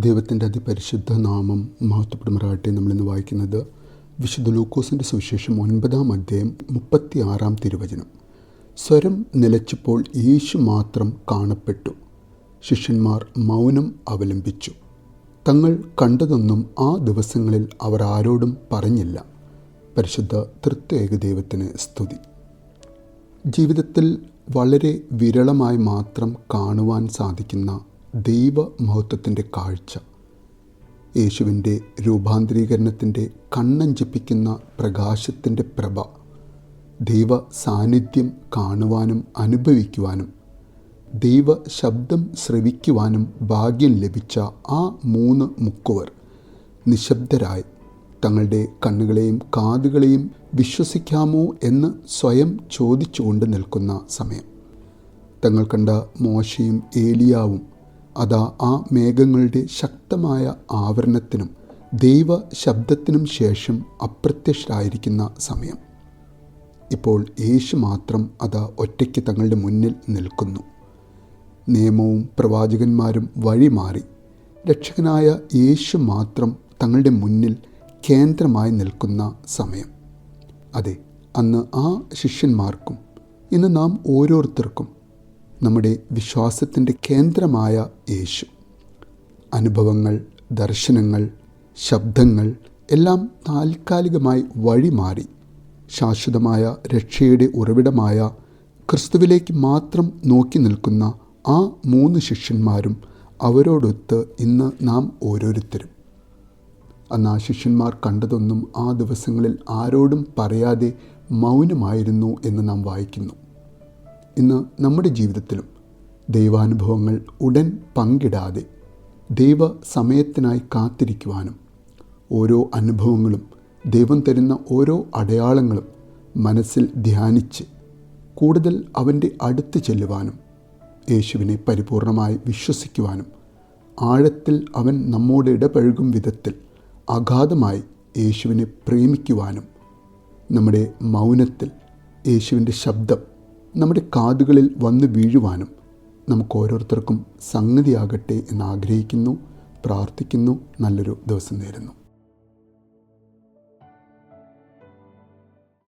ദൈവത്തിൻ്റെ അതിപരിശുദ്ധ നാമം മഹത്വപ്പെടുമാറാകട്ടെ. നമ്മളിന്ന് വായിക്കുന്നത് വിശുദ്ധ ലൂക്കോസിൻ്റെ സുവിശേഷം 9-ാം അധ്യായം 36-ാം തിരുവചനം. സ്വരം നിലച്ചപ്പോൾ യേശു മാത്രം കാണപ്പെട്ടു. ശിഷ്യന്മാർ മൗനം അവലംബിച്ചു. തങ്ങൾ കണ്ടതൊന്നും ആ ദിവസങ്ങളിൽ അവർ ആരോടും പറഞ്ഞില്ല. പരിശുദ്ധ തൃത്വൈക ദൈവത്തിന് സ്തുതി. ജീവിതത്തിൽ വളരെ വിരളമായി മാത്രം കാണുവാൻ സാധിക്കുന്ന ദൈവമഹത്വത്തിൻ്റെ കാഴ്ച, യേശുവിൻ്റെ രൂപാന്തരീകരണത്തിൻ്റെ കണ്ണഞ്ചിപ്പിക്കുന്ന പ്രകാശത്തിൻ്റെ പ്രഭ, ദൈവ സാന്നിധ്യം കാണുവാനും അനുഭവിക്കുവാനും ദൈവ ശബ്ദം ശ്രവിക്കുവാനും ഭാഗ്യം ലഭിച്ച ആ 3 മുക്കുവർ നിശബ്ദരായി തങ്ങളുടെ കണ്ണുകളെയും കാതുകളെയും വിശ്വസിക്കാമോ എന്ന് സ്വയം ചോദിച്ചുകൊണ്ട് നിൽക്കുന്ന സമയം. തങ്ങൾ കണ്ട മോശയും ഏലിയാവും അതാ ആ മേഘങ്ങളുടെ ശക്തമായ ആവരണത്തിനും ദൈവ ശബ്ദത്തിനും ശേഷം അപ്രത്യക്ഷരായിരിക്കുന്ന സമയം. ഇപ്പോൾ യേശു മാത്രം അതാ ഒറ്റയ്ക്ക് തങ്ങളുടെ മുന്നിൽ നിൽക്കുന്നു. നിയമവും പ്രവാചകന്മാരും വഴിമാറി രക്ഷകനായ യേശു മാത്രം തങ്ങളുടെ മുന്നിൽ കേന്ദ്രമായി നിൽക്കുന്ന സമയം. അതെ, അന്ന് ആ ശിഷ്യന്മാർക്കും ഇന്ന് നാം ഓരോരുത്തർക്കും നമ്മുടെ വിശ്വാസത്തിൻ്റെ കേന്ദ്രമായ യേശു. അനുഭവങ്ങൾ, ദർശനങ്ങൾ, ശബ്ദങ്ങൾ എല്ലാം താൽക്കാലികമായി വഴിമാറി ശാശ്വതമായ രക്ഷയുടെ ഉറവിടമായ ക്രിസ്തുവിലേക്ക് മാത്രം നോക്കി നിൽക്കുന്ന ആ 3 ശിഷ്യന്മാരും അവരോടൊത്ത് ഇന്ന് നാം ഓരോരുത്തരും. അന്ന് ആ ശിഷ്യന്മാർ കണ്ടതൊന്നും ആ ദിവസങ്ങളിൽ ആരോടും പറയാതെ മൗനമായിരുന്നു എന്ന് നാം വായിക്കുന്നു. ഇന്ന് നമ്മുടെ ജീവിതത്തിലും ദൈവാനുഭവങ്ങൾ ഉടൻ പങ്കിടാതെ ദൈവ സമയത്തിനായി കാത്തിരിക്കുവാനും ഓരോ അനുഭവങ്ങളും ദൈവം തരുന്ന ഓരോ അടയാളങ്ങളും മനസ്സിൽ ധ്യാനിച്ച് കൂടുതൽ അവൻ്റെ അടുത്ത് ചെല്ലുവാനും യേശുവിനെ പരിപൂർണമായി വിശ്വസിക്കുവാനും ആഴത്തിൽ അവൻ നമ്മോട് ഇടപഴകും വിധത്തിൽ അഗാധമായി യേശുവിനെ പ്രേമിക്കുവാനും നമ്മുടെ മൗനത്തിൽ യേശുവിൻ്റെ ശബ്ദം നമ്മുടെ കാതുകളിൽ വന്നു വീഴുവാനും നമുക്ക് ഓരോരുത്തർക്കും സംഗതിയാകട്ടെ എന്ന് ആഗ്രഹിക്കുന്നു, പ്രാർത്ഥിക്കുന്നു. നല്ലൊരു ദിവസം നേരുന്നു.